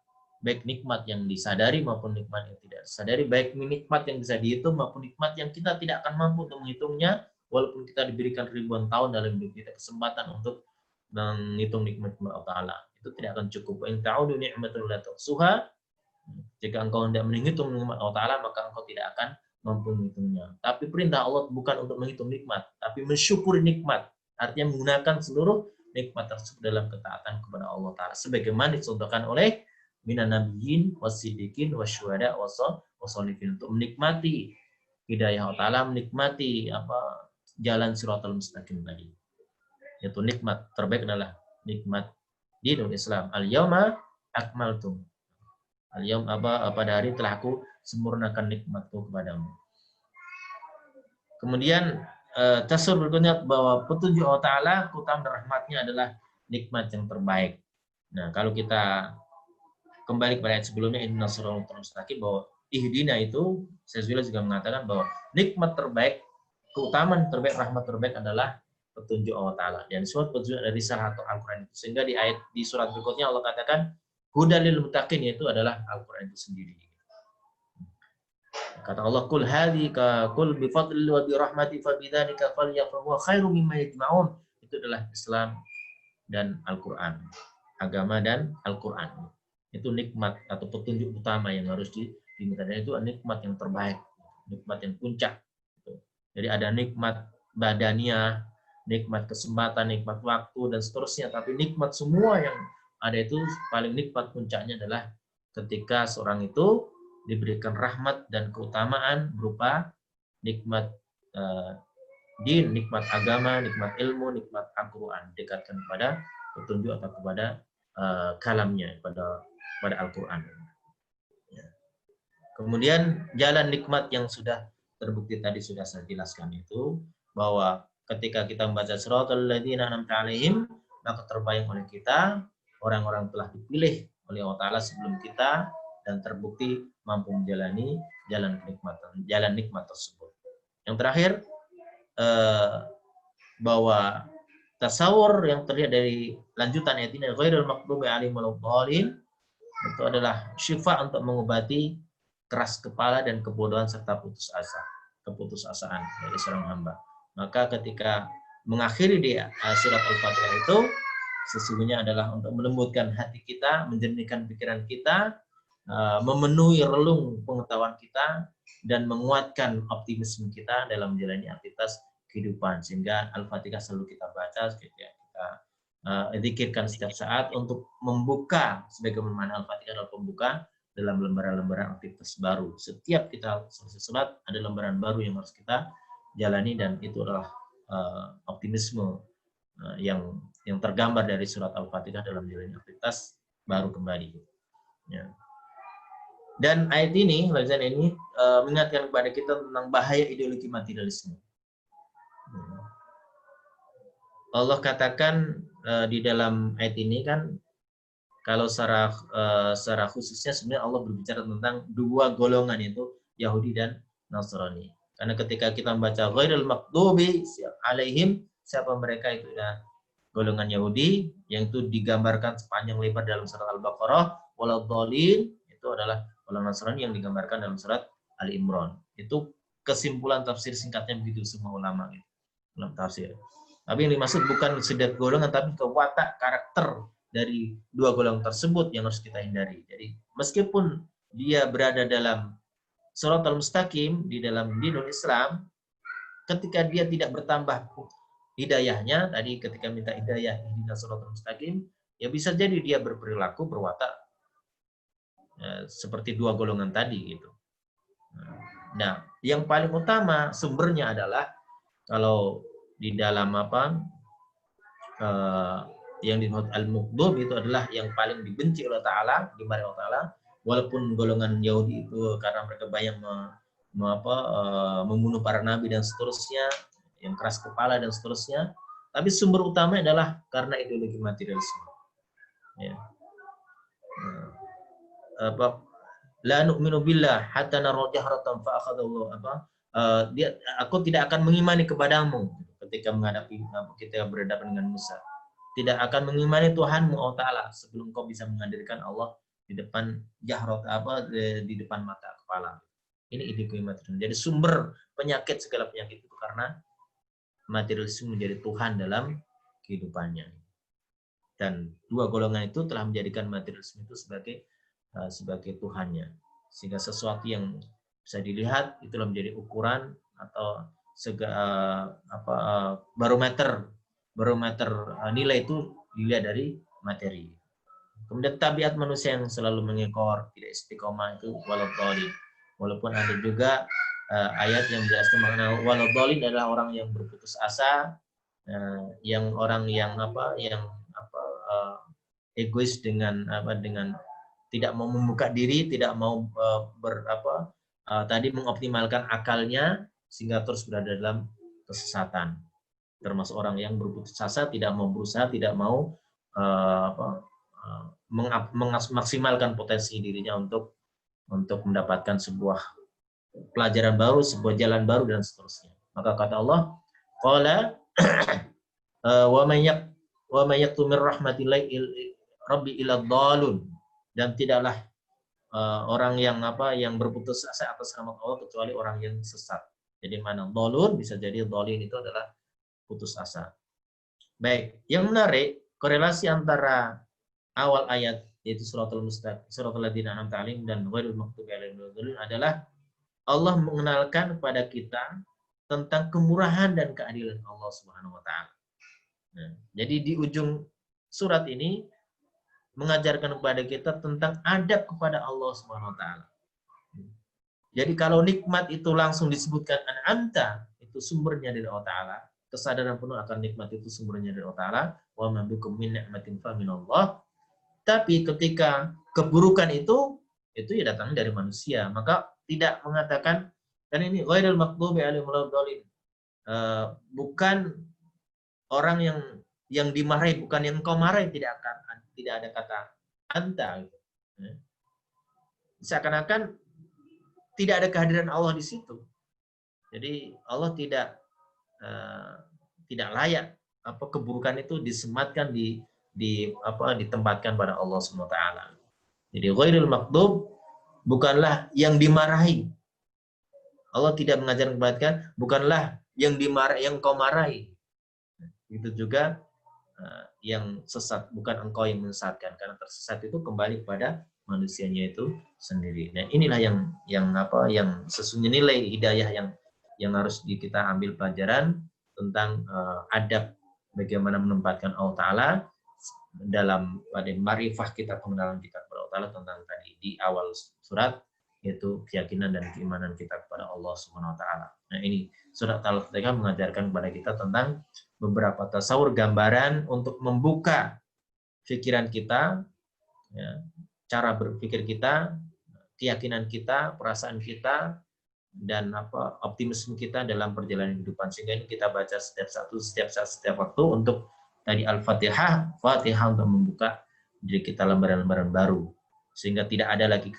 Baik nikmat yang disadari maupun nikmat yang tidak disadari, baik nikmat yang bisa dihitung maupun nikmat yang kita tidak akan mampu untuk menghitungnya, walaupun kita diberikan ribuan tahun dalam hidup kita kesempatan untuk menghitung nikmat Allah Ta'ala. Itu tidak akan cukup. In ta'udu ni'matullahi la tuhsuha. Jika engkau tidak menghitung nikmat Allah Ta'ala, maka engkau tidak akan mampu menghitungnya. Tapi perintah Allah bukan untuk menghitung nikmat, tapi mensyukuri nikmat. Artinya menggunakan seluruh nikmat tersebut dalam ketaatan kepada Allah Ta'ala. Sebagaimana dicontohkan oleh minan nabiyyin wasiddiqin wasyuhada wassalihin, untuk menikmati hidayah Allah Ta'ala, menikmati jalan siratal mustaqim tadi. Yaitu nikmat terbaik adalah nikmat dinul Islam. Al-yauma akmaltum. Al-yaum pada hari telah aku sempurnakan nikmatku kepadamu. Kemudian tasawur berikutnya bahwa petunjuk Allah Ta'ala, keutamaan dan rahmatnya adalah nikmat yang terbaik. Nah, kalau kita kembali kepada ayat sebelumnya, inna siratal mustaqim, bahwa ihdina itu, saya juga mengatakan bahwa nikmat terbaik, keutamaan terbaik, rahmat terbaik adalah petunjuk Allah Ta'ala. Dan surat petunjuk dari risalah atau Al-Quran itu. Sehingga di surat berikutnya Allah katakan, hudalil muttaqin, yaitu adalah Al-Quran itu sendiri. Kata Allah, kul bi fadli wa bi rahmati fa bidzalika falyafrahu khairum mimma yajma'un. Itu adalah Islam dan Al-Quran. Agama dan Al-Quran. Itu nikmat atau petunjuk utama yang harus diminta. Dan itu nikmat yang terbaik. Nikmat yang puncak. Jadi ada nikmat badaniah, nikmat kesempatan, nikmat waktu, dan seterusnya. Tapi nikmat semua yang ada itu, paling nikmat puncaknya adalah ketika seorang itu diberikan rahmat dan keutamaan berupa nikmat din, nikmat agama, nikmat ilmu, nikmat Al-Quran, dekatkan kepada petunjuk atau kepada kalamnya, pada Al-Quran. Ya. Kemudian jalan nikmat yang sudah terbukti tadi sudah saya jelaskan itu, bahwa ketika kita membaca Shiratal ladzina an'amta 'alaihim, maka terbayang oleh kita orang-orang telah dipilih oleh Allah Ta'ala sebelum kita dan terbukti mampu menjalani jalan kenikmatan, jalan nikmat tersebut. Yang terakhir, bahwa tasawur yang terlihat dari lanjutan ayat ini, ghairil maghdubi 'alaihim waladdallin, itu adalah syifa untuk mengobati keras kepala dan kebodohan serta keputusasaan dari seorang hamba. Maka ketika mengakhiri di surat Al-Fatihah itu sesungguhnya adalah untuk melembutkan hati kita, menjernihkan pikiran kita, memenuhi relung pengetahuan kita, dan menguatkan optimisme kita dalam menjalani aktivitas kehidupan. Sehingga Al-Fatihah selalu kita baca, kita zikirkan setiap saat untuk membuka, sebagaimana Al-Fatihah adalah pembuka dalam lembaran-lembaran aktivitas baru. Setiap kita selesai sholat, ada lembaran baru yang harus kita jalani, dan itu adalah optimisme yang tergambar dari surat Al-Fatihah dalam menjalani aktivitas baru kembali. Ya. Dan ayat ini, mengingatkan kepada kita tentang bahaya ideologi materialisme. Allah katakan di dalam ayat ini kan, kalau secara khususnya sebenarnya Allah berbicara tentang dua golongan, yaitu Yahudi dan Nasrani. Karena ketika kita membaca ghairil maghdubi 'alaihim, siapa mereka itu ya golongan Yahudi, yang itu digambarkan sepanjang lebar dalam surat Al-Baqarah, waladdallin itu adalah golongan Nasrani yang digambarkan dalam surat Ali Imran. Itu kesimpulan tafsir singkatnya begitu semua ulama gitu, dalam tafsir. Tapi yang dimaksud bukan sekedar golongan, tapi watak karakter dari dua golongan tersebut yang harus kita hindari. Jadi meskipun dia berada dalam Shiratal Mustaqim di dalam dinul Islam, ketika dia tidak bertambah hidayahnya, tadi ketika minta hidayah di Shiratal Mustaqim, ya bisa jadi dia berperilaku, berwatak seperti dua golongan tadi gitu. Nah, yang paling utama sumbernya adalah kalau di dalam yang disebut al-mughdub itu adalah yang paling dibenci oleh Ta'ala, dimarahi Allah Ta'ala, walaupun golongan Yahudi itu karena mereka banyak membunuh para nabi dan seterusnya, yang keras kepala dan seterusnya, tapi sumber utama adalah karena ideologi materialisme. Ya. La nu'minu billah hatta nara jahratan fa akhadallahu aku tidak akan mengimani kepadamu ketika berhadapan dengan Musa. Tidak akan mengimani Tuhanmu Allah Ta'ala sebelum kau bisa menghadirkan Allah di depan di depan mata kepala. Ini ideologi materialisme. Jadi sumber penyakit, segala penyakit itu karena materialisme menjadi Tuhan dalam kehidupannya. Dan dua golongan itu telah menjadikan materialisme itu sebagai Tuhannya. Sehingga sesuatu yang bisa dilihat itulah menjadi ukuran atau barometer nilai itu dilihat dari materi. Kemudian tabiat manusia yang selalu mengekor, tidak istiqomah itu waladdallin. Walaupun ada juga ayat yang menjelaskan mengenai waladdallin adalah orang yang berputus asa, yang orang yang egois dengan tidak mau membuka diri, tidak mau tadi mengoptimalkan akalnya sehingga terus berada dalam kesesatan. Termasuk orang yang berputus asa, tidak mau berusaha, tidak mau memaksimalkan potensi dirinya untuk mendapatkan sebuah pelajaran baru, sebuah jalan baru dan seterusnya. Maka kata Allah, qala wa may yaqtu min rahmatillahi rabbi ila dhalun, dan tidaklah orang yang berputus asa atas rahmat Allah kecuali orang yang sesat. Jadi mana dhalun bisa jadi dhalin itu adalah putus asa. Baik, yang menarik korelasi antara awal ayat yaitu suratul mustaqim, suratul ladzina an'amta 'alaihim dan ghairil maghdubi 'alaihim waladdallin adalah Allah mengenalkan kepada kita tentang kemurahan dan keadilan Allah Subhanahu wa taala. Nah, jadi di ujung surat ini mengajarkan kepada kita tentang adab kepada Allah Subhanahu wa taala. Jadi kalau nikmat itu langsung disebutkan an'amta, itu sumbernya dari Allah Ta'ala. Kesadaran penuh akan nikmat itu sumbernya dari Allah Ta'ala. Wa ma bikum min ni'matin fa minallah. Tapi ketika keburukan itu ya datangnya dari manusia. Maka tidak mengatakan, dan ini ghairil maghdubi alaihim waladdallin. Bukan orang yang dimarahi, bukan yang kau marahi, tidak ada kata anta. Gitu. Seakan-akan tidak ada kehadiran Allah di situ. Jadi Allah tidak layak keburukan itu disematkan ditempatkan pada Allah Subhanahu wa taala. Jadi ghairil maghdub bukanlah yang dimarahi. Allah tidak mengajarkan kebaikan, bukanlah yang kau marahi. Itu juga yang sesat, bukan engkau yang menyesatkan, karena tersesat itu kembali kepada manusianya itu sendiri. Nah, inilah yang sesungguhnya nilai hidayah yang harus kita ambil pelajaran tentang adab bagaimana menempatkan Allah Ta'ala dalam pada ma'rifah kita, pengenalan kita kepada Allah Ta'ala tentang tadi di awal surat, yaitu keyakinan dan keimanan kita kepada Allah Subhanahu wa taala. Nah, ini surat Al-Fatihah mengajarkan kepada kita tentang beberapa tasawur, gambaran untuk membuka pikiran kita, ya, cara berpikir kita, keyakinan kita, perasaan kita, dan optimisme kita dalam perjalanan kehidupan. Sehingga ini kita baca setiap waktu untuk tadi Al-Fatihah, Fatihah untuk membuka diri kita lembaran-lembaran baru, sehingga tidak ada lagi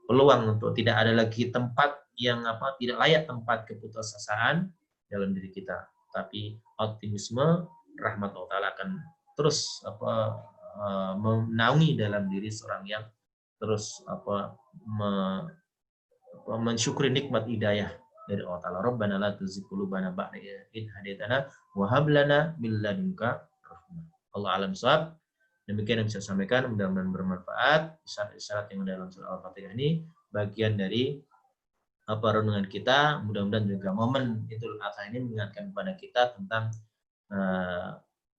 peluang untuk tidak ada lagi tempat yang tidak layak tempat keputusasaan dalam diri kita, tapi optimisme rahmat Allah Ta'ala akan terus menaungi dalam diri seorang yang terus mensyukuri nikmat hidayah dari Allah Ta'ala. Rabbana la tuzigh qulubana ba'da idh hadaitana wa hab lana min ladunka rahmah. Allah alam shawab. Demikian yang bisa saya sampaikan, mudah-mudahan bermanfaat. Isyarat-isyarat yang dalam surah Al-Fatihah ini bagian dari renungan kita. Mudah-mudahan juga momen Idul Adha ini mengingatkan kepada kita tentang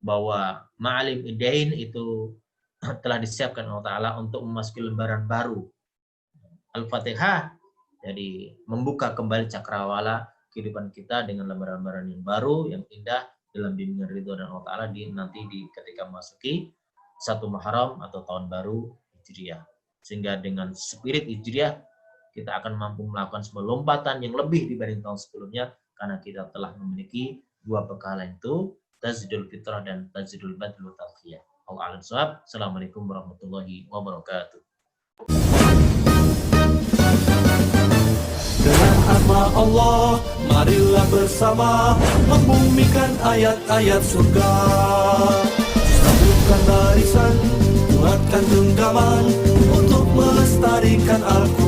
bahwa ma'alim idain itu telah disiapkan Allah Ta'ala untuk memasuki lembaran baru. Al-Fatihah jadi membuka kembali cakrawala kehidupan kita dengan lembaran-lembaran yang baru, yang indah dalam bimbingan ridho dan Allah Ta'ala nanti ketika memasuki 1 Muharram atau tahun baru Hijriah. Sehingga dengan spirit Hijriah kita akan mampu melakukan sebuah lompatan yang lebih dibanding tahun sebelumnya, karena kita telah memiliki 2 bekalan itu, Tajdidul Fitrah dan Tajdidul Badl wa Tadhkiyah. Allah a'lam shawab. Assalamualaikum warahmatullahi wabarakatuh. Dengan nama Allah, marilah bersama membumikan ayat-ayat surga. Sambungkan barisan, kuatkan genggaman untuk melestarikan Al-Quran.